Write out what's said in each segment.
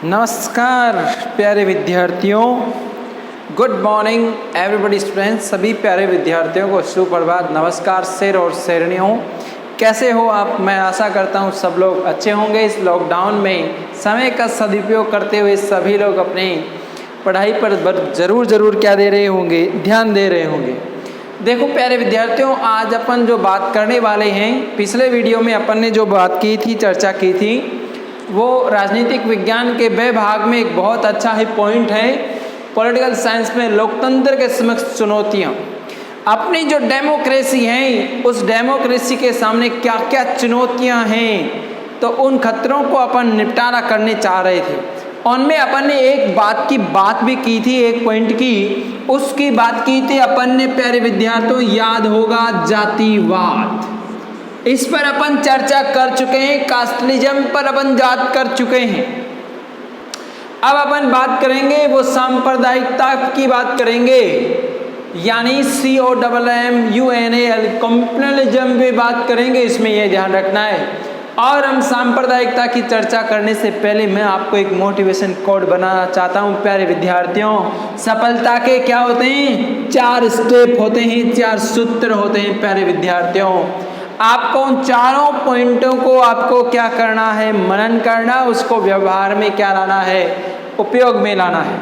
नमस्कार प्यारे विद्यार्थियों, गुड मॉर्निंग एवरीबॉडी स्टूडेंट्स। सभी प्यारे विद्यार्थियों को सुप्रभात, नमस्कार शेर और शेरनियों। कैसे हो आप? मैं आशा करता हूँ सब लोग अच्छे होंगे। इस लॉकडाउन में समय का सदुपयोग करते हुए सभी लोग अपनी पढ़ाई पर ज़रूर क्या दे रहे होंगे, ध्यान दे रहे होंगे। देखो प्यारे विद्यार्थियों, आज अपन जो बात करने वाले हैं, पिछले वीडियो में अपन ने जो बात की थी, चर्चा की थी, वो राजनीतिक विज्ञान के ब भाग में एक बहुत अच्छा ही पॉइंट है। पॉलिटिकल साइंस में लोकतंत्र के समक्ष चुनौतियाँ। अपनी जो डेमोक्रेसी है, उस डेमोक्रेसी के सामने क्या क्या चुनौतियाँ हैं, तो उन खतरों को अपन निपटारा करने चाह रहे थे। उनमें अपन ने एक बात की बात भी की थी, एक पॉइंट की उसकी बात की थी अपन ने प्यारे विद्यार्थियों, याद होगा, जातिवाद। इस पर अपन चर्चा कर चुके हैं, कास्टलिज्म पर अपन बात कर चुके हैं। अब अपन बात करेंगे वो सांप्रदायिकता की बात करेंगे, यानी COMMUNAL कम्युनलिज्म की बात करेंगे। इसमें यह ध्यान रखना है। और हम सांप्रदायिकता की चर्चा करने से पहले मैं आपको एक मोटिवेशन कोड बनाना चाहता हूँ प्यारे विद्यार्थियों। सफलता के क्या होते हैं? 4 स्टेप होते हैं, 4 सूत्र होते हैं प्यारे विद्यार्थियों। आपको उन चारों पॉइंटों को आपको क्या करना है? मनन करना, उसको व्यवहार में क्या लाना है? उपयोग में लाना है।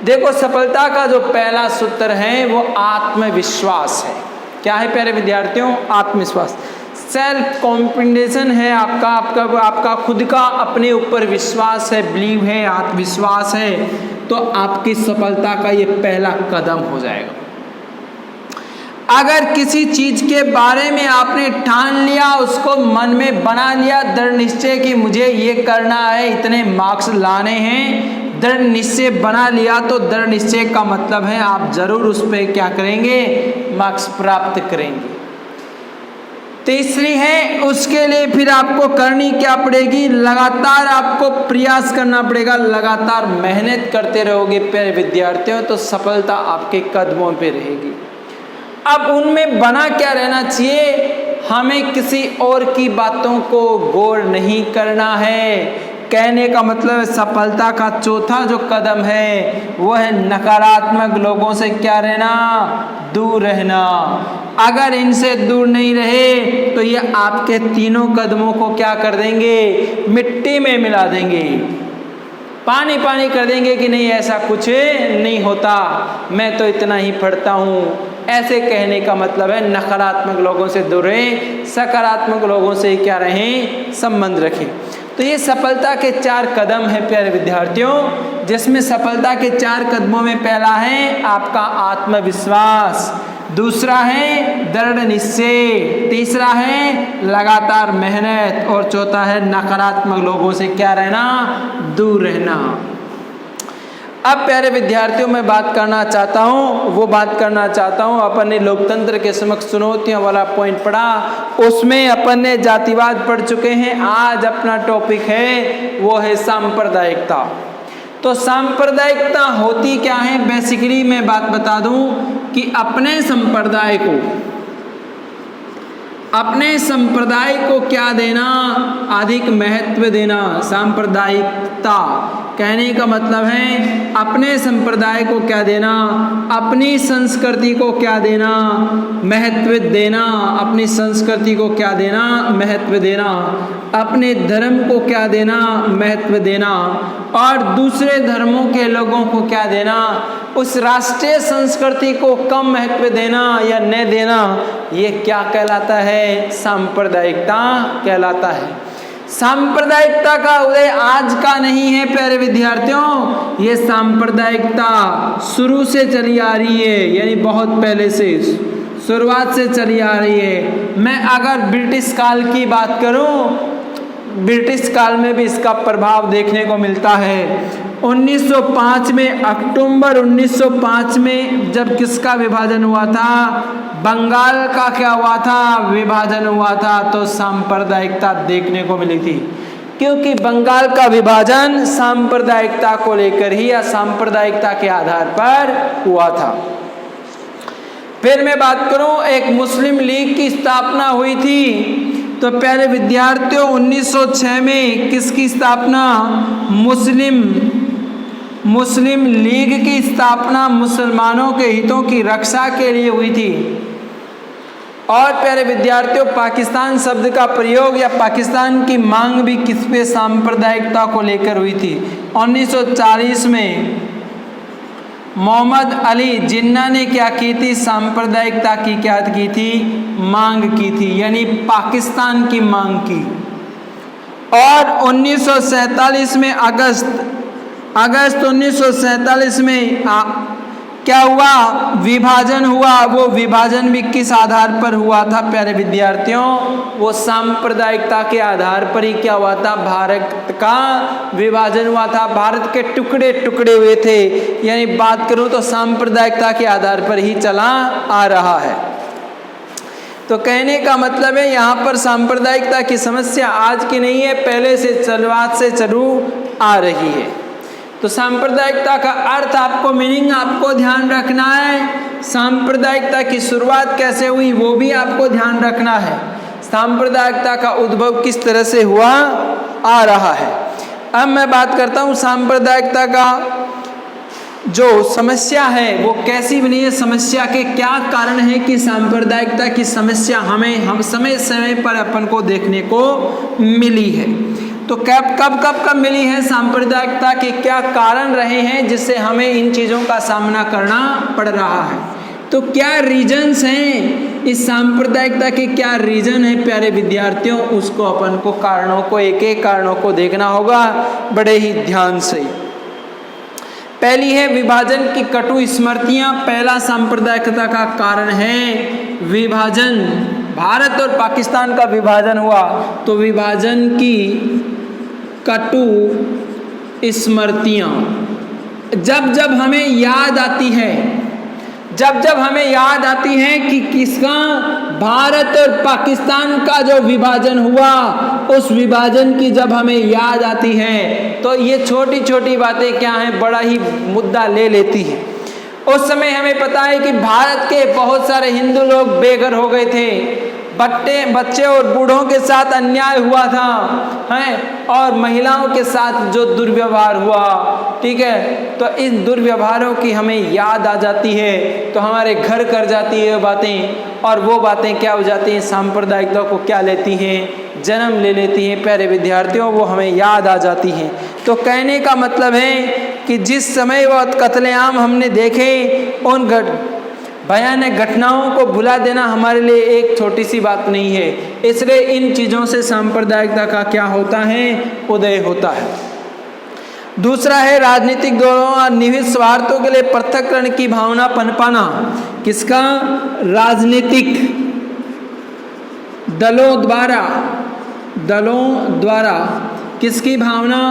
देखो, सफलता का जो पहला सूत्र है वो आत्मविश्वास है। क्या है प्यारे विद्यार्थियों? आत्मविश्वास, सेल्फ कॉन्फिडेंस है आपका खुद का अपने ऊपर विश्वास है, बिलीव है, आत्मविश्वास है, तो आपकी सफलता का ये पहला कदम हो जाएगा। अगर किसी चीज के बारे में आपने ठान लिया, उसको मन में बना लिया, दृढ़ निश्चय कि मुझे ये करना है, इतने मार्क्स लाने हैं, दृढ़ निश्चय बना लिया, तो दृढ़ निश्चय का मतलब है आप जरूर उस पर क्या करेंगे? मार्क्स प्राप्त करेंगे। तीसरी है, उसके लिए फिर आपको करनी क्या पड़ेगी? लगातार आपको प्रयास करना पड़ेगा। लगातार मेहनत करते रहोगे प्यारे विद्यार्थियों, तो सफलता आपके कदमों पे रहेगी। अब उनमें बना क्या रहना चाहिए? हमें किसी और की बातों को गौर नहीं करना है। कहने का मतलब सफलता का चौथा जो कदम है वो है नकारात्मक लोगों से क्या रहना? दूर रहना। अगर इनसे दूर नहीं रहे तो ये आपके तीनों कदमों को क्या कर देंगे? मिट्टी में मिला देंगे, पानी पानी कर देंगे कि नहीं ऐसा कुछ नहीं होता, मैं तो इतना ही पढ़ता हूँ। ऐसे कहने का मतलब है नकारात्मक लोगों से दूर रहें, सकारात्मक लोगों से क्या रहें? संबंध रखें। तो ये सफलता के 4 कदम है प्यारे विद्यार्थियों, जिसमें सफलता के 4 कदमों में पहला है आपका आत्मविश्वास, दूसरा है दृढ़ निश्चय, तीसरा है लगातार मेहनत, और चौथा है नकारात्मक लोगों से क्या रहना? दूर रहना। अब प्यारे विद्यार्थियों, मैं बात करना चाहता हूँ अपन ने लोकतंत्र के समक्ष चुनौतियों वाला पॉइंट पढ़ा, उसमें अपन ने जातिवाद पढ़ चुके हैं। आज अपना टॉपिक है वो है सांप्रदायिकता। तो सांप्रदायिकता होती क्या है? बेसिकली मैं बात बता दूं कि अपने संप्रदाय को क्या देना? अधिक महत्व देना। सांप्रदायिकता कहने का मतलब है अपने संप्रदाय को क्या देना? अपनी संस्कृति को क्या देना? महत्व देना। अपनी संस्कृति को क्या देना? महत्व देना। अपने धर्म को क्या देना? महत्व देना। और दूसरे धर्मों के लोगों को क्या देना? उस राष्ट्रीय संस्कृति को कम महत्व देना या न देना, ये क्या कहलाता है? सांप्रदायिकता कहलाता है। सांप्रदायिकता का उदय आज का नहीं है प्यारे विद्यार्थियों, ये सांप्रदायिकता शुरू से चली आ रही है, यानी बहुत पहले से, शुरुआत से चली आ रही है। मैं अगर ब्रिटिश काल की बात करूं, ब्रिटिश काल में भी इसका प्रभाव देखने को मिलता है। 1905 में, अक्टूबर 1905 में जब किसका विभाजन हुआ था? बंगाल का क्या हुआ था? विभाजन हुआ था। तो सांप्रदायिकता देखने को मिली थी, क्योंकि बंगाल का विभाजन सांप्रदायिकता को लेकर ही या सांप्रदायिकता के आधार पर हुआ था। फिर मैं बात करूं, एक मुस्लिम लीग की स्थापना हुई थी तो प्यारे विद्यार्थियों 1906 में किसकी स्थापना? मुस्लिम लीग की स्थापना मुसलमानों के हितों की रक्षा के लिए हुई थी। और प्यारे विद्यार्थियों पाकिस्तान शब्द का प्रयोग या पाकिस्तान की मांग भी किस पे? सांप्रदायिकता को लेकर हुई थी। 1940 में मोहम्मद अली जिन्ना ने क्या की थी? सांप्रदायिकता की क्या की थी? मांग की थी, यानी पाकिस्तान की मांग की। और 1947 में अगस्त 1947 में क्या हुआ? विभाजन हुआ। वो विभाजन भी किस आधार पर हुआ था प्यारे विद्यार्थियों? वो सांप्रदायिकता के आधार पर ही क्या हुआ था? भारत का विभाजन हुआ था। भारत के टुकड़े टुकड़े हुए थे, यानी बात करूं तो सांप्रदायिकता के आधार पर ही चला आ रहा है। तो कहने का मतलब है यहाँ पर सांप्रदायिकता की समस्या आज की नहीं है, पहले से शुरुआत से चलू आ रही है। तो सांप्रदायिकता का अर्थ आपको, मीनिंग आपको ध्यान रखना है। सांप्रदायिकता की शुरुआत कैसे हुई वो भी आपको ध्यान रखना है। सांप्रदायिकता का उद्भव किस तरह से हुआ आ रहा है। अब मैं बात करता हूँ सांप्रदायिकता का जो समस्या है वो कैसी बनी है, समस्या के क्या कारण है कि सांप्रदायिकता की समस्या हम समय समय पर अपन को देखने को मिली है। तो कब मिली है? सांप्रदायिकता के क्या कारण रहे हैं जिससे हमें इन चीज़ों का सामना करना पड़ रहा है। तो क्या रीजन्स हैं इस सांप्रदायिकता के, क्या रीजन है प्यारे विद्यार्थियों? उसको अपन को कारणों को एक एक कारणों को देखना होगा बड़े ही ध्यान से। पहली है विभाजन की कटु स्मृतियां। पहला सांप्रदायिकता का कारण है विभाजन। भारत और पाकिस्तान का विभाजन हुआ तो विभाजन की कटु स्मृतियां जब हमें याद आती है, जब हमें याद आती है कि किसका? भारत और पाकिस्तान का जो विभाजन हुआ, उस विभाजन की जब हमें याद आती है तो ये छोटी छोटी बातें क्या हैं, बड़ा ही मुद्दा ले लेती हैं। उस समय हमें पता है कि भारत के बहुत सारे हिंदू लोग बेघर हो गए थे, बच्चे और बूढ़ों के साथ अन्याय हुआ था हैं, और महिलाओं के साथ जो दुर्व्यवहार हुआ, ठीक है, तो इन दुर्व्यवहारों की हमें याद आ जाती है तो हमारे घर कर जाती है बातें, और वो बातें क्या हो जाती हैं? सांप्रदायिकता को क्या लेती हैं? जन्म ले लेती हैं प्यारे विद्यार्थियों, वो हमें याद आ जाती हैं। तो कहने का मतलब है कि जिस समय वो कत्लेआम हमने देखे, उन भयानक घटनाओं को भुला देना हमारे लिए एक छोटी सी बात नहीं है। इसलिए इन चीज़ों से सांप्रदायिकता का क्या होता है? उदय होता है। दूसरा है राजनीतिक दलों और निहित स्वार्थों के लिए पृथक्करण की भावना पनपाना। किसका? राजनीतिक दलों द्वारा किसकी भावना?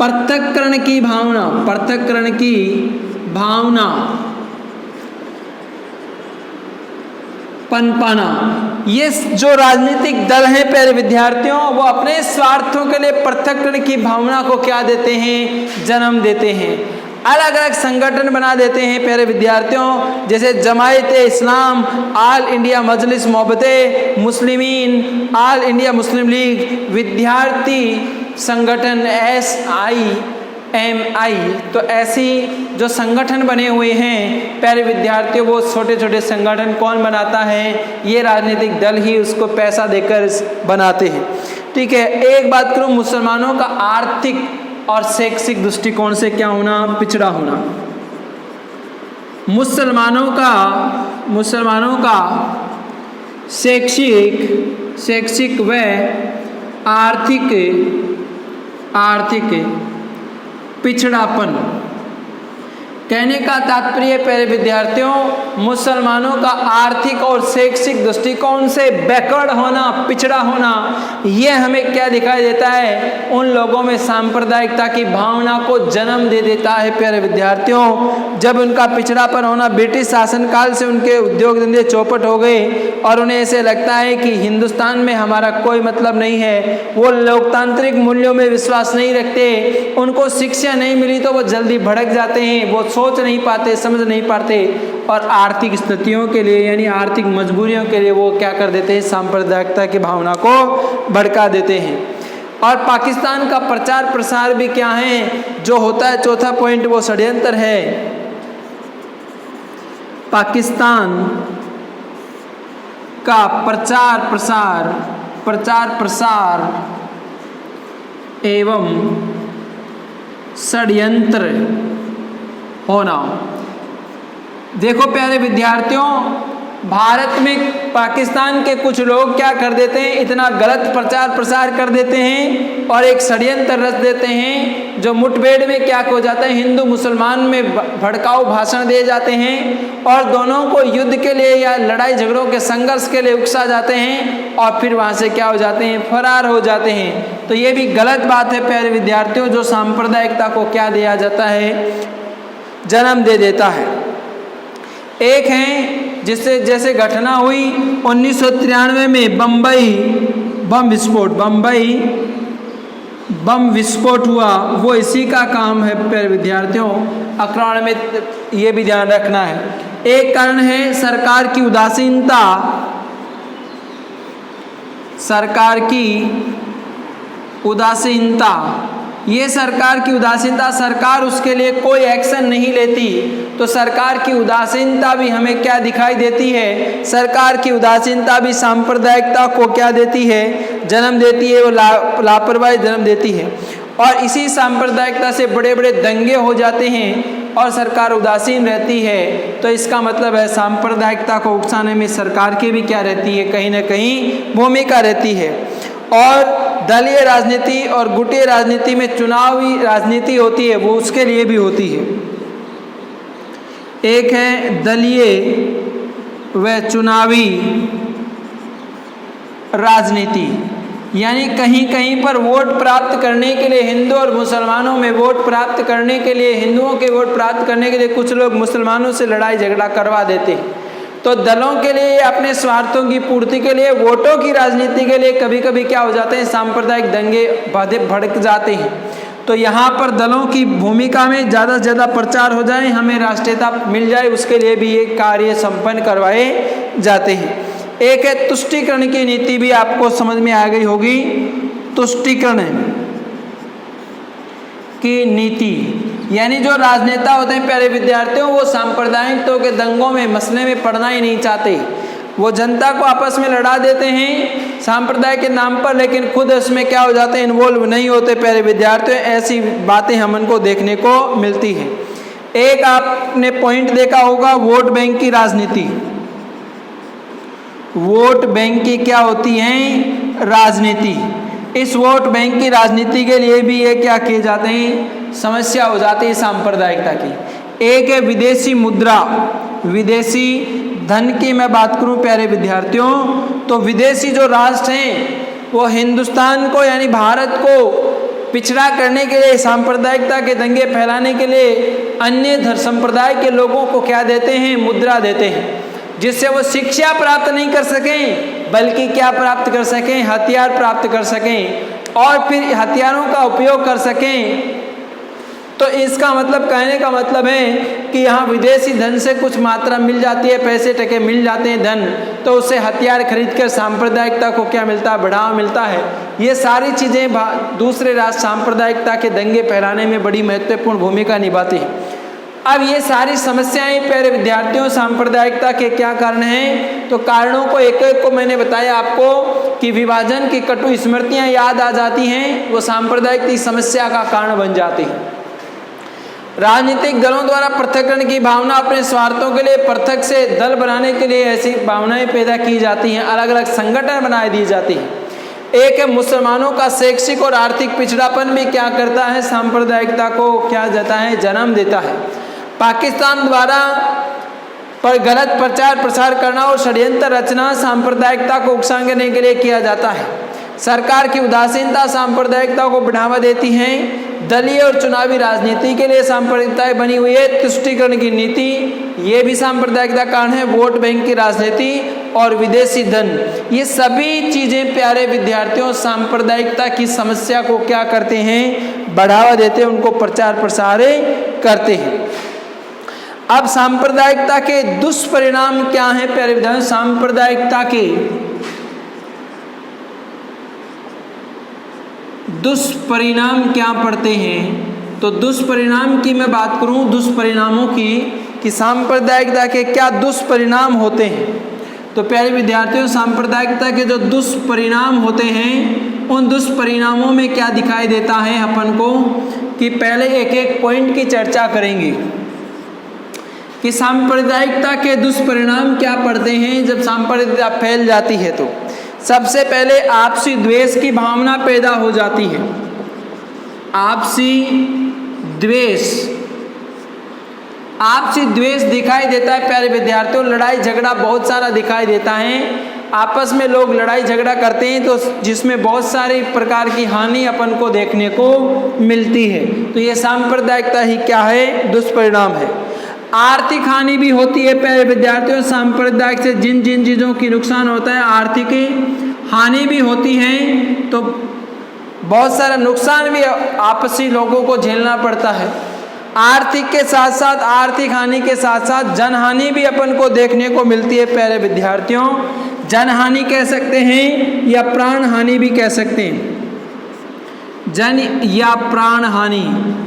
पृथक्करण की भावना पनपाना। ये जो राजनीतिक दल हैं प्यारे विद्यार्थियों, वो अपने स्वार्थों के लिए पृथक्करण की भावना को क्या देते हैं? जन्म देते हैं। अलग अलग संगठन बना देते हैं प्यारे विद्यार्थियों, जैसे जमायत इस्लाम, ऑल इंडिया मजलिस मोहब्बत मुस्लिमीन, ऑल इंडिया मुस्लिम लीग, विद्यार्थी संगठन SIMI। तो ऐसी जो संगठन बने हुए हैं प्यारे विद्यार्थियों, वो छोटे छोटे संगठन कौन बनाता है? ये राजनीतिक दल ही उसको पैसा देकर बनाते हैं, ठीक है। एक बात करूं, मुसलमानों का आर्थिक और शैक्षिक दृष्टिकोण से क्या होना? पिछड़ा होना। मुसलमानों का शैक्षिक व आर्थिक पिछड़ापन। कहने का तात्पर्य प्यारे विद्यार्थियों, मुसलमानों का आर्थिक और शैक्षिक दृष्टिकोण से बैकवर्ड होना, पिछड़ा होना, ये हमें क्या दिखाई देता है? उन लोगों में सांप्रदायिकता की भावना को जन्म दे देता है प्यारे विद्यार्थियों। जब उनका पिछड़ापन होना, ब्रिटिश शासनकाल से उनके उद्योग धंधे चौपट हो गए और उन्हें ऐसे लगता है कि हिंदुस्तान में हमारा कोई मतलब नहीं है, वो लोकतांत्रिक मूल्यों में विश्वास नहीं रखते, उनको शिक्षा नहीं मिली तो वो जल्दी भड़क जाते हैं, वो सोच नहीं पाते, समझ नहीं पाते और आर्थिक स्थितियों के लिए यानी आर्थिक मजबूरियों के लिए वो क्या कर देते हैं, सांप्रदायिकता की भावना को भड़का देते हैं। और पाकिस्तान का प्रचार प्रसार भी क्या है जो होता है, चौथा पॉइंट वो षड्यंत्र है। पाकिस्तान का प्रचार प्रसार एवं षड्यंत्र होना। देखो प्यारे विद्यार्थियों, भारत में पाकिस्तान के कुछ लोग क्या कर देते हैं, इतना गलत प्रचार प्रसार कर देते हैं और एक षड्यंत्र रच देते हैं जो मुठभेड़ में क्या हो जाता है, हिंदू मुसलमान में भड़काऊ भाषण दिए जाते हैं और दोनों को युद्ध के लिए या लड़ाई झगड़ों के संघर्ष के लिए उकसा जाते हैं और फिर वहाँ से क्या हो जाते हैं, फरार हो जाते हैं। तो ये भी गलत बात है प्यारे विद्यार्थियों, जो सांप्रदायिकता को क्या दिया जाता है, जन्म दे देता है। एक है जिससे जैसे घटना हुई 1993 में बम्बई बम विस्फोट हुआ, वो इसी का काम है प्यारे विद्यार्थियों। आक्रमण में ये भी ध्यान रखना है। एक कारण है सरकार की उदासीनता, ये सरकार की उदासीनता, सरकार उसके लिए कोई एक्शन नहीं लेती। तो सरकार की उदासीनता भी हमें क्या दिखाई देती है, सरकार की उदासीनता भी सांप्रदायिकता को क्या देती है, जन्म देती है, वो लापरवाही जन्म देती है। और इसी सांप्रदायिकता से बड़े बड़े दंगे हो जाते हैं और सरकार उदासीन रहती है। तो इसका मतलब है सांप्रदायिकता को उकसाने में सरकार की भी क्या रहती है, कहीं ना कहीं भूमिका रहती है। और दलीय राजनीति और गुटीय राजनीति में चुनावी राजनीति होती है, वो उसके लिए भी होती है। एक है दलीय व चुनावी राजनीति, यानी कहीं कहीं पर वोट प्राप्त करने के लिए, हिंदू और मुसलमानों में वोट प्राप्त करने के लिए, हिंदुओं के वोट प्राप्त करने के लिए कुछ लोग मुसलमानों से लड़ाई झगड़ा करवा देते हैं। तो दलों के लिए, अपने स्वार्थों की पूर्ति के लिए, वोटों की राजनीति के लिए कभी कभी क्या हो जाते हैं, सांप्रदायिक दंगे भड़क जाते हैं। तो यहाँ पर दलों की भूमिका में ज़्यादा से ज़्यादा प्रचार हो जाए, हमें राष्ट्रीयता मिल जाए, उसके लिए भी ये कार्य संपन्न करवाए जाते हैं। एक है तुष्टीकरण की नीति, भी आपको समझ में आ गई होगी। तुष्टीकरण की नीति यानी जो राजनेता होते हैं प्यारे विद्यार्थियों, वो सांप्रदायिकता के दंगों में, मसले में पड़ना ही नहीं चाहते। वो जनता को आपस में लड़ा देते हैं सांप्रदाय के नाम पर, लेकिन खुद उसमें क्या हो जाते हैं, इन्वॉल्व नहीं होते प्यारे विद्यार्थियों। ऐसी बातें हमको देखने को मिलती है। एक आपने पॉइंट देखा होगा, वोट बैंक की राजनीति। वोट बैंक की क्या होती है, राजनीति। इस वोट बैंक की राजनीति के लिए भी ये क्या किए जाते हैं, समस्या हो जाती है सांप्रदायिकता की। एक है विदेशी मुद्रा, विदेशी धन की मैं बात करूं प्यारे विद्यार्थियों, तो विदेशी जो राष्ट्र हैं वो हिंदुस्तान को यानी भारत को पिछड़ा करने के लिए, सांप्रदायिकता के दंगे फैलाने के लिए अन्य धर्म संप्रदाय के लोगों को क्या देते हैं, मुद्रा देते हैं, जिससे वो शिक्षा प्राप्त नहीं कर सकें बल्कि क्या प्राप्त कर सकें, हथियार प्राप्त कर सकें और फिर हथियारों का उपयोग कर सकें। तो इसका मतलब, कहने का मतलब है कि यहाँ विदेशी धन से कुछ मात्रा मिल जाती है, पैसे टके मिल जाते हैं धन, तो उससे हथियार खरीद कर सांप्रदायिकता को क्या मिलता है, बढ़ावा मिलता है। ये सारी चीज़ें दूसरे राष्ट्र सांप्रदायिकता के दंगे फैलाने में बड़ी महत्वपूर्ण भूमिका निभाती हैं। अब ये सारी समस्याएं प्यारे विद्यार्थियों सांप्रदायिकता के क्या कारण हैं, तो कारणों को एक एक को मैंने बताया आपको कि विभाजन की कटु स्मृतियाँ याद आ जाती हैं, वो सांप्रदायिक की समस्या का कारण बन जाती हैं। राजनीतिक दलों द्वारा पृथक्करण की भावना, अपने स्वार्थों के लिए पृथक से दल बनाने के लिए ऐसी भावनाएं पैदा की जाती हैं, अलग अलग संगठन बनाए दी जाती हैं। एक है मुसलमानों का शैक्षिक और आर्थिक पिछड़ापन भी क्या करता है, सांप्रदायिकता को क्या देता है, जन्म देता है। पाकिस्तान द्वारा पर गलत प्रचार प्रसार करना और षड्यंत्र रचना सांप्रदायिकता को उकसाने के लिए किया जाता है। सरकार की उदासीनता सांप्रदायिकता को बढ़ावा देती है। दलीय और चुनावी राजनीति के लिए सांप्रदायिकताएं बनी हुई है। तुष्टीकरण की नीति, ये भी सांप्रदायिकता कारण है। वोट बैंक की राजनीति और विदेशी धन, ये सभी चीज़ें प्यारे विद्यार्थियों सांप्रदायिकता की समस्या को क्या करते हैं, बढ़ावा देते हैं, उनको प्रचार प्रसार करते हैं। अब सांप्रदायिकता के दुष्परिणाम क्या हैं प्यारे विद्यार्थियों? सांप्रदायिकता के दुष्परिणाम क्या पड़ते हैं? तो दुष्परिणाम की मैं बात करूं, दुष्परिणामों की, कि सांप्रदायिकता के क्या दुष्परिणाम होते हैं। तो प्यारे विद्यार्थियों, सांप्रदायिकता के जो दुष्परिणाम होते हैं उन दुष्परिणामों में क्या दिखाई देता है अपन को, कि पहले एक एक पॉइंट की चर्चा करेंगे कि सांप्रदायिकता के दुष्परिणाम क्या पड़ते हैं जब सांप्रदायिकता फैल जाती है। तो सबसे पहले आपसी द्वेष की भावना पैदा हो जाती है। आपसी द्वेष, आपसी द्वेष दिखाई देता है प्यारे विद्यार्थियों। लड़ाई झगड़ा बहुत सारा दिखाई देता है, आपस में लोग लड़ाई झगड़ा करते हैं तो जिसमें बहुत सारे प्रकार की हानि अपन को देखने को मिलती है। तो ये सांप्रदायिकता ही क्या है? दुष्परिणाम है। आर्थिक हानि भी होती है प्यारे विद्यार्थियों। सांप्रदायिक से जिन जिन चीज़ों की नुकसान होता है, आर्थिक हानि भी होती है, तो बहुत सारा नुकसान भी आपसी लोगों को झेलना पड़ता है। आर्थिक के साथ साथ, आर्थिक हानि के साथ साथ जनहानि भी अपन को देखने को मिलती है प्यारे विद्यार्थियों। जनहानि कह सकते हैं या प्राण हानि भी कह सकते हैं। जन या प्राण हानि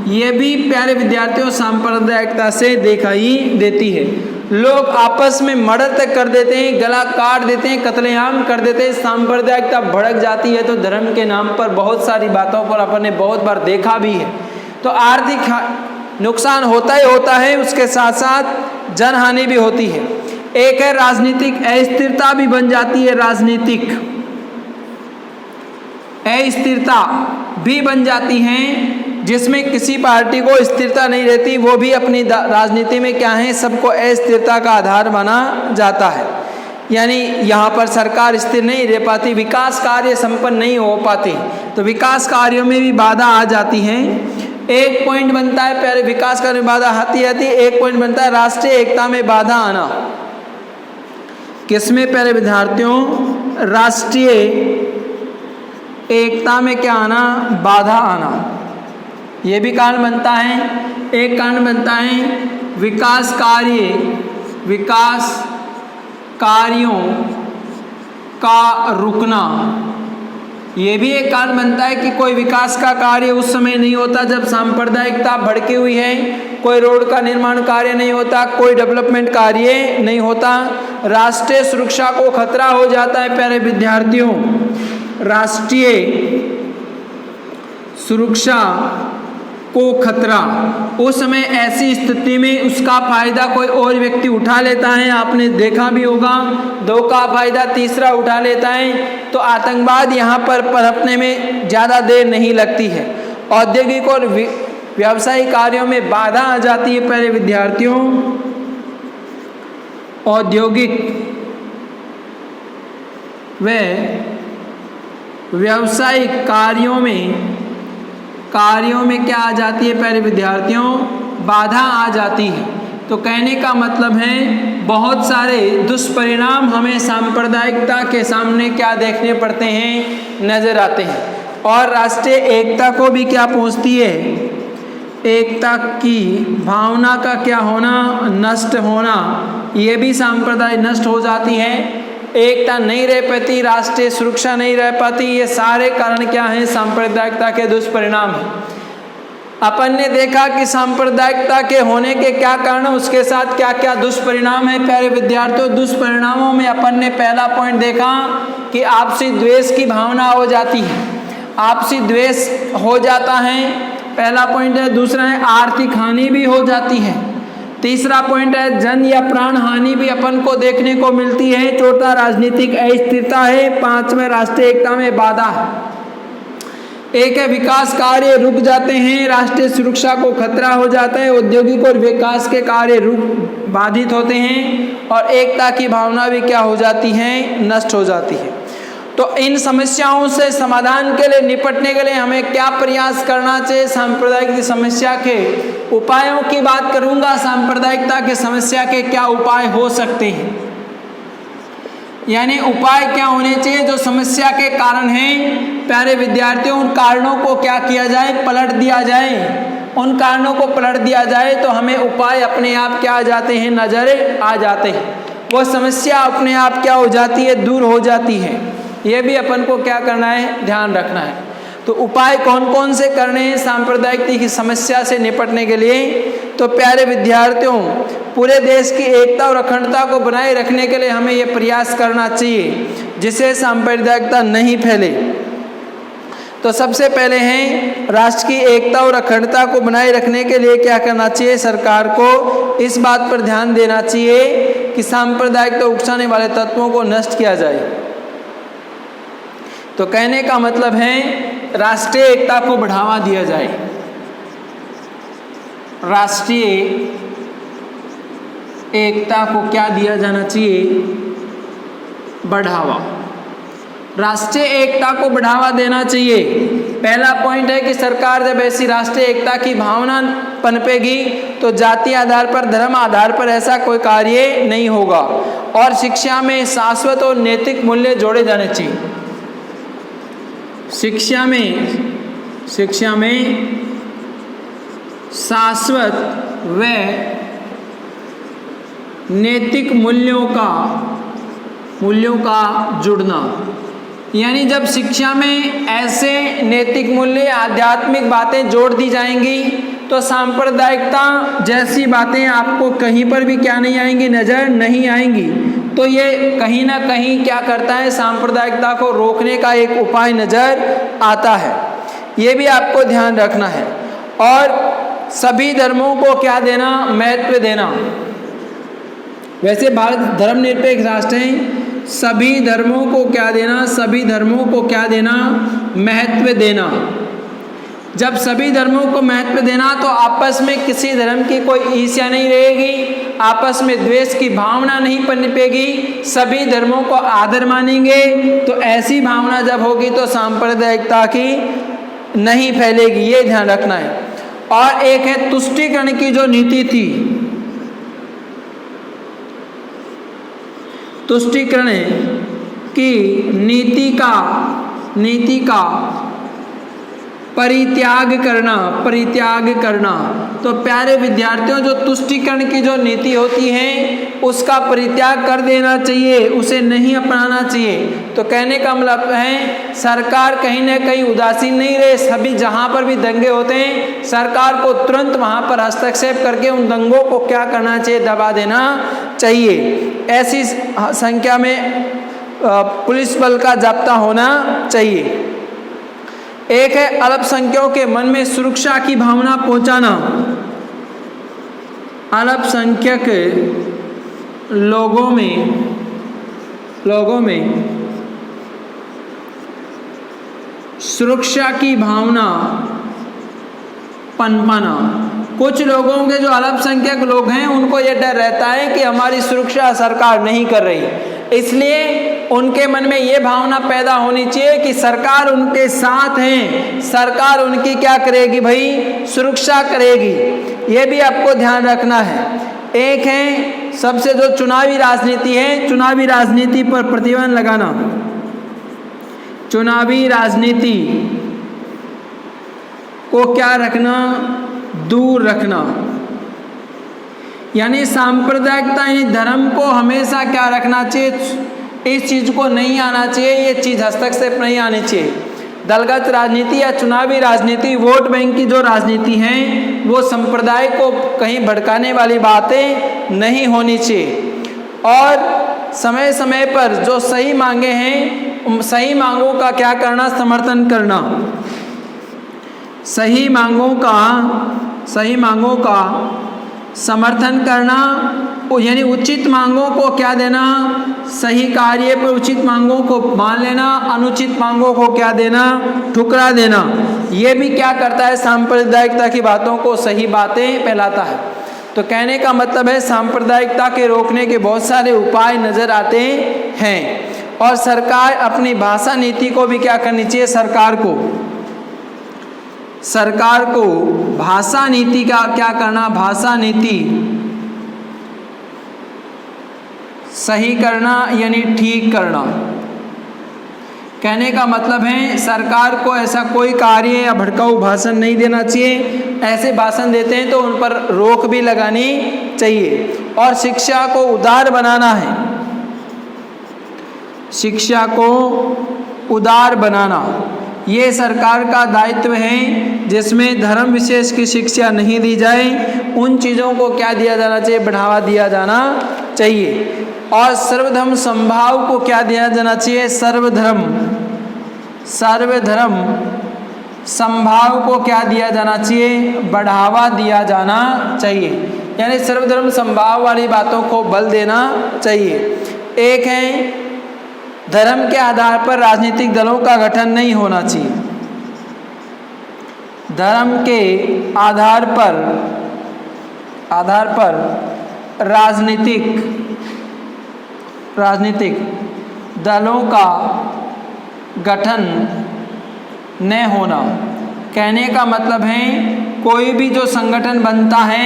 ये भी प्यारे विद्यार्थियों सांप्रदायिकता से दिखाई देती है। लोग आपस में मर्डर तक कर देते हैं, गला काट देते हैं, कत्लेआम कर देते हैं। सांप्रदायिकता भड़क जाती है तो धर्म के नाम पर बहुत सारी बातों पर अपन ने बहुत बार देखा भी है। तो आर्थिक नुकसान होता ही होता है, उसके साथ साथ जनहानि भी होती है। एक है राजनीतिक अस्थिरता भी बन जाती है। राजनीतिक अस्थिरता भी बन जाती हैं, जिसमें किसी पार्टी को स्थिरता नहीं रहती, वो भी अपनी राजनीति में क्या है, सबको अस्थिरता का आधार माना जाता है। यानी यहाँ पर सरकार स्थिर नहीं रह पाती, विकास कार्य संपन्न नहीं हो पाते, तो विकास कार्यों में भी बाधा आ जाती है। एक पॉइंट बनता है प्यारे, विकास कार्य में बाधा आती है। एक पॉइंट बनता है राष्ट्रीय एकता में बाधा आना। किसमें प्यारे विद्यार्थियों? राष्ट्रीय एकता में क्या आना? बाधा आना। ये भी कारण बनता है। एक कारण बनता है विकास कार्यों का रुकना। ये भी एक कारण बनता है कि कोई विकास का कार्य उस समय नहीं होता जब सांप्रदायिकता भड़की हुई है। कोई रोड का निर्माण कार्य नहीं होता, कोई डेवलपमेंट कार्य नहीं होता, राष्ट्रीय सुरक्षा को खतरा हो जाता है प्यारे विद्यार्थियों। राष्ट्रीय सुरक्षा को खतरा, उस समय ऐसी स्थिति में उसका फायदा कोई और व्यक्ति उठा लेता है। आपने देखा भी होगा, दो का फायदा तीसरा उठा लेता है, तो आतंकवाद यहाँ पर पनपने में ज़्यादा देर नहीं लगती है। औद्योगिक और व्यावसायिक कार्यों में बाधा आ जाती है प्यारे विद्यार्थियों। औद्योगिक व व्यावसायिक कार्यों में क्या आ जाती है प्यारे विद्यार्थियों? बाधा आ जाती है। तो कहने का मतलब है बहुत सारे दुष्परिणाम हमें सांप्रदायिकता के सामने क्या देखने पड़ते हैं, नजर आते हैं। और राष्ट्रीय एकता को भी क्या पहुंचती है? एकता की भावना का क्या होना? नष्ट होना। ये भी सांप्रदाय नष्ट हो जाती है, एकता नहीं रह पाती, राष्ट्रीय सुरक्षा नहीं रह पाती। ये सारे कारण क्या हैं? सांप्रदायिकता के दुष्परिणाम हैं। अपन ने देखा कि सांप्रदायिकता के होने के क्या कारण, उसके साथ क्या क्या दुष्परिणाम है प्यारे विद्यार्थियों। दुष्परिणामों में अपन ने पहला पॉइंट देखा कि आपसी द्वेष की भावना हो जाती है, आपसी द्वेष हो जाता है, पहला पॉइंट है। दूसरा है आर्थिक हानि भी हो जाती है। तीसरा पॉइंट है जन या प्राण हानि भी अपन को देखने को मिलती है। चौथा राजनीतिक अस्थिरता है। पांचवें राष्ट्रीय एकता में बाधा है। एक है विकास कार्य रुक जाते हैं, राष्ट्रीय सुरक्षा को खतरा हो जाता है, औद्योगिक और विकास के कार्य बाधित होते हैं, और एकता की भावना भी क्या हो जाती है? नष्ट हो जाती है। तो इन समस्याओं से समाधान के लिए, निपटने के लिए हमें क्या प्रयास करना चाहिए? सांप्रदायिक समस्या के उपायों की बात करूंगा। सांप्रदायिकता की समस्या के क्या उपाय हो सकते हैं, यानी उपाय क्या होने चाहिए जो समस्या के कारण हैं प्यारे विद्यार्थियों। उन कारणों को क्या किया जाए? पलट दिया जाए उन कारणों को पलट दिया जाए तो हमें उपाय अपने आप क्या आ जाते हैं, नजर आ जाते हैं। वो समस्या अपने आप क्या हो जाती है, दूर हो जाती है। ये भी अपन को क्या करना है, ध्यान रखना है। तो उपाय कौन कौन से करने हैं सांप्रदायिकता की समस्या से निपटने के लिए? तो प्यारे विद्यार्थियों, पूरे देश की एकता और अखंडता को बनाए रखने के लिए हमें ये प्रयास करना चाहिए जिससे सांप्रदायिकता नहीं फैले। तो सबसे पहले हैं, राष्ट्र की एकता और अखंडता को बनाए रखने के लिए क्या करना चाहिए? सरकार को इस बात पर ध्यान देना चाहिए कि सांप्रदायिकता उकसाने वाले तत्वों को नष्ट किया जाए। तो कहने का मतलब है राष्ट्रीय एकता को बढ़ावा दिया जाए। राष्ट्रीय एकता को क्या दिया जाना चाहिए? बढ़ावा। राष्ट्रीय एकता को बढ़ावा देना चाहिए। पहला पॉइंट है कि सरकार जब ऐसी राष्ट्रीय एकता की भावना पनपेगी तो जाति आधार पर, धर्म आधार पर ऐसा कोई कार्य नहीं होगा। और शिक्षा में शाश्वत और नैतिक मूल्य जोड़े जाने चाहिए। शिक्षा में शाश्वत व नैतिक मूल्यों का जुड़ना, यानी जब शिक्षा में ऐसे नैतिक मूल्य, आध्यात्मिक बातें जोड़ दी जाएंगी तो सांप्रदायिकता जैसी बातें आपको कहीं पर भी क्या नहीं आएंगी, नजर नहीं आएंगी। तो ये कहीं ना कहीं क्या करता है, सांप्रदायिकता को रोकने का एक उपाय नजर आता है। ये भी आपको ध्यान रखना है। और सभी धर्मों को क्या देना, महत्व देना। वैसे भारत धर्मनिरपेक्ष राष्ट्र है, सभी धर्मों को क्या देना, सभी धर्मों को क्या देना, महत्व देना। जब सभी धर्मों को महत्व देना तो आपस में किसी धर्म की कोई ईर्ष्या नहीं रहेगी, आपस में द्वेष की भावना नहीं पनपेगी, सभी धर्मों को आदर मानेंगे। तो ऐसी भावना जब होगी तो सांप्रदायिकता की नहीं फैलेगी, ये ध्यान रखना है। और एक है तुष्टीकरण की जो नीति थी, तुष्टीकरण की नीति का परित्याग करना। तो प्यारे विद्यार्थियों, जो तुष्टीकरण की जो नीति होती है उसका परित्याग कर देना चाहिए, उसे नहीं अपनाना चाहिए। तो कहने का मतलब है सरकार कहीं ना कहीं उदासीन नहीं रहे। सभी जहाँ पर भी दंगे होते हैं सरकार को तुरंत वहाँ पर हस्तक्षेप करके उन दंगों को क्या करना चाहिए, दबा देना चाहिए। ऐसी संख्या में पुलिस बल का जाब्ता होना चाहिए। एक है अल्पसंख्यकों के मन में सुरक्षा की भावना पहुंचाना। अल्पसंख्यक लोगों में सुरक्षा की भावना पनपाना। कुछ लोगों के जो अल्पसंख्यक लोग हैं उनको ये डर रहता है कि हमारी सुरक्षा सरकार नहीं कर रही, इसलिए उनके मन में ये भावना पैदा होनी चाहिए कि सरकार उनके साथ है, सरकार उनकी क्या करेगी भाई, सुरक्षा करेगी। ये भी आपको ध्यान रखना है। एक है सबसे जो चुनावी राजनीति है, चुनावी राजनीति पर प्रतिबंध लगाना। चुनावी राजनीति को क्या रखना, दूर रखना। यानी सांप्रदायिकता यानी धर्म को हमेशा क्या रखना चाहिए, इस चीज को नहीं आना चाहिए, ये चीज हस्तक्षेप नहीं आनी चाहिए। दलगत राजनीति या चुनावी राजनीति, वोट बैंक की जो राजनीति है वो संप्रदाय को कहीं भड़काने वाली बातें नहीं होनी चाहिए। और समय समय पर जो सही मांगे हैं, सही मांगों का क्या करना, समर्थन करना। सही मांगों का समर्थन करना, यानी उचित मांगों को क्या देना, सही कार्य पर उचित मांगों को मान लेना, अनुचित मांगों को क्या देना, ठुकरा देना। ये भी क्या करता है, सांप्रदायिकता की बातों को सही बातें फैलाता है। तो कहने का मतलब है सांप्रदायिकता के रोकने के बहुत सारे उपाय नजर आते हैं। और सरकार अपनी भाषा नीति को भी क्या करनी चाहिए, सरकार को भाषा नीति का क्या करना, भाषा नीति सही करना यानी ठीक करना। कहने का मतलब है सरकार को ऐसा कोई कार्य या भड़काऊ भाषण नहीं देना चाहिए। ऐसे भाषण देते हैं तो उन पर रोक भी लगानी चाहिए। और शिक्षा को उदार बनाना है, शिक्षा को उदार बनाना ये सरकार का दायित्व है, जिसमें धर्म विशेष की शिक्षा नहीं दी जाए। उन चीज़ों को क्या दिया जाना चाहिए, बढ़ावा दिया जाना चाहिए। और सर्वधर्म समभाव को क्या दिया जाना चाहिए, सर्वधर्म समभाव को क्या दिया जाना चाहिए, बढ़ावा दिया जाना चाहिए। यानी सर्वधर्म समभाव वाली बातों को बल देना चाहिए। एक है धर्म के आधार पर राजनीतिक दलों का गठन नहीं होना चाहिए। धर्म के आधार पर राजनीतिक दलों का गठन न होना। कहने का मतलब है कोई भी जो संगठन बनता है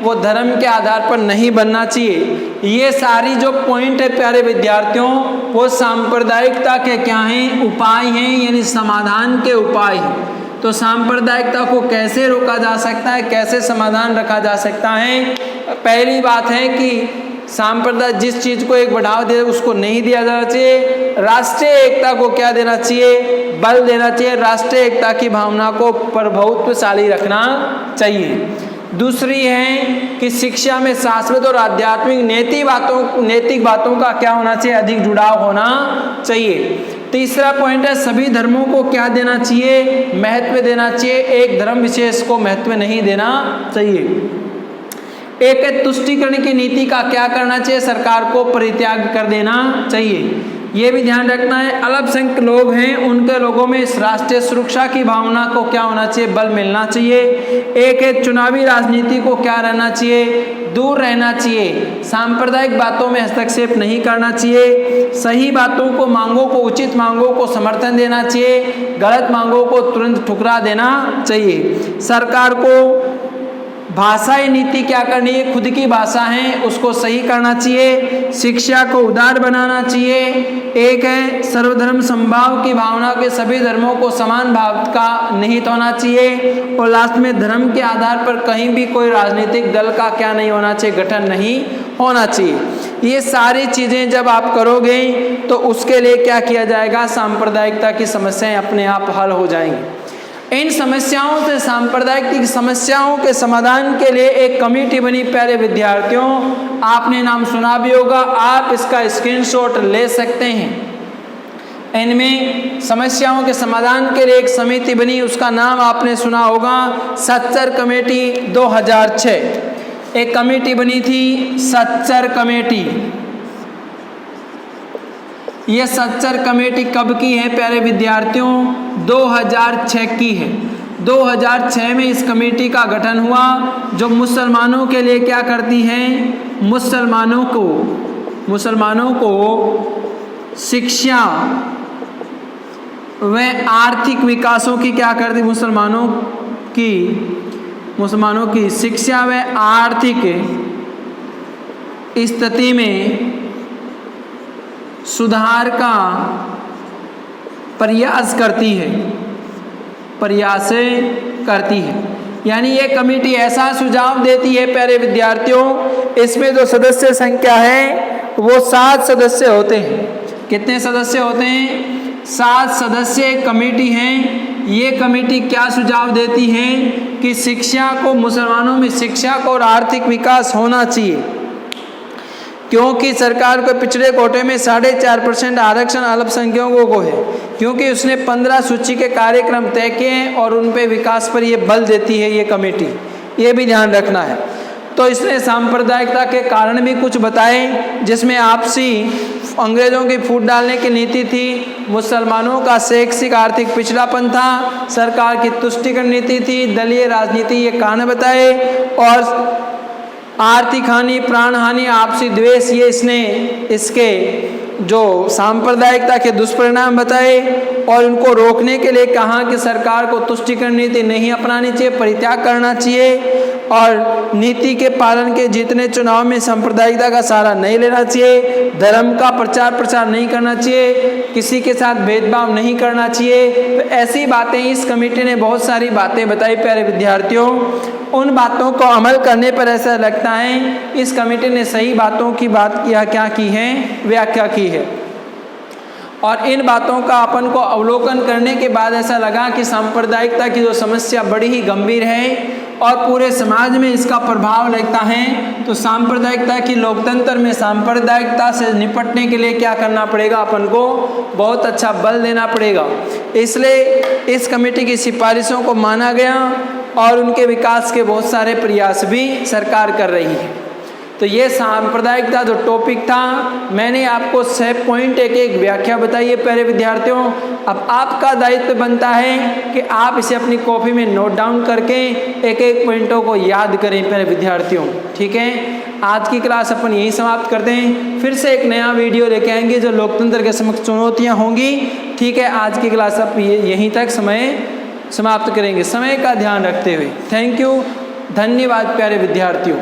वो धर्म के आधार पर नहीं बनना चाहिए। ये सारी जो पॉइंट है प्यारे विद्यार्थियों, वो सांप्रदायिकता के क्या हैं, उपाय हैं, यानी समाधान के उपाय हैं। तो सांप्रदायिकता को कैसे रोका जा सकता है, कैसे समाधान रखा जा सकता है। पहली बात है कि सांप्रदाय जिस चीज़ को एक बढ़ावा दे उसको नहीं दिया जाना चाहिए। राष्ट्रीय एकता को क्या देना चाहिए, बल देना चाहिए। राष्ट्रीय एकता की भावना को प्रभुत्वशाली रखना चाहिए। दूसरी है कि शिक्षा में शाश्वत और आध्यात्मिक नैतिक बातों का क्या होना चाहिए, अधिक जुड़ाव होना चाहिए। तीसरा पॉइंट है सभी धर्मों को क्या देना चाहिए, महत्व देना चाहिए। एक धर्म विशेष को महत्व नहीं देना चाहिए। एक है तुष्टीकरण की नीति का क्या करना चाहिए, सरकार को परित्याग कर देना चाहिए। ये भी ध्यान रखना है अल्पसंख्यक लोग हैं उनके लोगों में इस राष्ट्रीय सुरक्षा की भावना को क्या होना चाहिए, बल मिलना चाहिए। एक है चुनावी राजनीति को क्या रहना चाहिए, दूर रहना चाहिए। सांप्रदायिक बातों में हस्तक्षेप नहीं करना चाहिए। सही बातों को, मांगों को, उचित मांगों को समर्थन देना चाहिए। गलत मांगों को तुरंत ठुकरा देना चाहिए। सरकार को भाषाई नीति क्या करनी है, खुद की भाषा है उसको सही करना चाहिए। शिक्षा को उदार बनाना चाहिए। एक है सर्वधर्म समभाव की भावना के सभी धर्मों को समान भाव का निहित होना चाहिए। और लास्ट में धर्म के आधार पर कहीं भी कोई राजनीतिक दल का क्या नहीं होना चाहिए, गठन नहीं होना चाहिए। ये सारी चीज़ें जब आप करोगे तो उसके लिए क्या किया जाएगा, सांप्रदायिकता की समस्याएं अपने आप हल हो जाएंगी। इन समस्याओं से, सांप्रदायिक समस्याओं के समाधान के लिए एक कमेटी बनी प्यारे विद्यार्थियों, आपने नाम सुना भी होगा, आप इसका स्क्रीनशॉट ले सकते हैं। इनमें समस्याओं के समाधान के लिए एक समिति बनी, उसका नाम आपने सुना होगा सच्चर कमेटी 2006। एक कमेटी बनी थी सच्चर कमेटी। ये सच्चर कमेटी कब की है प्यारे विद्यार्थियों, 2006 की है। 2006 में इस कमेटी का गठन हुआ जो मुसलमानों के लिए क्या करती है, मुसलमानों को शिक्षा व आर्थिक विकासों की क्या करती, मुसलमानों की शिक्षा व आर्थिक स्थिति में सुधार का प्रयास करती है। यानी ये कमेटी ऐसा सुझाव देती है प्यारे विद्यार्थियों, इसमें जो सदस्य संख्या है वो 7 सदस्य होते हैं। कितने सदस्य होते हैं, 7 सदस्य कमेटी हैं। ये कमेटी क्या सुझाव देती है कि शिक्षा को, मुसलमानों में शिक्षा को और आर्थिक विकास होना चाहिए, क्योंकि सरकार को पिछड़े कोटे में 4.5% आरक्षण अल्पसंख्यकों को है, क्योंकि उसने 15 सूची के कार्यक्रम तय किए हैं और उन पे विकास पर ये बल देती है ये कमेटी। ये भी ध्यान रखना है। तो इसने सांप्रदायिकता के कारण भी कुछ बताए, जिसमें आपसी अंग्रेजों की फूट डालने की नीति थी, मुसलमानों का शैक्षिक आर्थिक पिछड़ापन था, सरकार की तुष्टीकरण नीति थी, दलीय राजनीति, ये कारण बताए, और आर्थिक हानि, प्राण हानि, आपसी द्वेष, ये इसने इसके जो सांप्रदायिकता के दुष्परिणाम बताए। और उनको रोकने के लिए कहा कि सरकार को तुष्टीकरण नीति नहीं अपनानी चाहिए, परित्याग करना चाहिए। और नीति के पालन के जितने चुनाव में सांप्रदायिकता का सहारा नहीं लेना चाहिए, धर्म का प्रचार प्रसार नहीं करना चाहिए, किसी के साथ भेदभाव नहीं करना चाहिए। तो ऐसी बातें इस कमेटी ने बहुत सारी बातें बताई प्यारे विद्यार्थियों। उन बातों को अमल करने पर ऐसा लगता है इस कमेटी ने सही बातों की बात क्या की है, व्याख्या की है। और इन बातों का अपन को अवलोकन करने के बाद ऐसा लगा कि सांप्रदायिकता की जो समस्या बड़ी ही गंभीर है और पूरे समाज में इसका प्रभाव लगता है। तो सांप्रदायिकता की लोकतंत्र में सांप्रदायिकता से निपटने के लिए क्या करना पड़ेगा, अपन को बहुत अच्छा बल देना पड़ेगा। इसलिए इस कमेटी की सिफारिशों को माना गया और उनके विकास के बहुत सारे प्रयास भी सरकार कर रही है। तो ये सांप्रदायिकता जो टॉपिक था, मैंने आपको 6 पॉइंट एक व्याख्या बताई है प्यारे विद्यार्थियों। अब आपका दायित्व बनता है कि आप इसे अपनी कॉपी में नोट डाउन करके एक पॉइंटों को याद करें प्यारे विद्यार्थियों। ठीक है, आज की क्लास अपन यहीं समाप्त करते हैं। फिर से एक नया वीडियो लेके आएंगे जो लोकतंत्र के समक्ष चुनौतियाँ होंगी। ठीक है, आज की क्लास आप यहीं तक समय समाप्त करेंगे, समय का ध्यान रखते हुए। थैंक यू, धन्यवाद प्यारे विद्यार्थियों।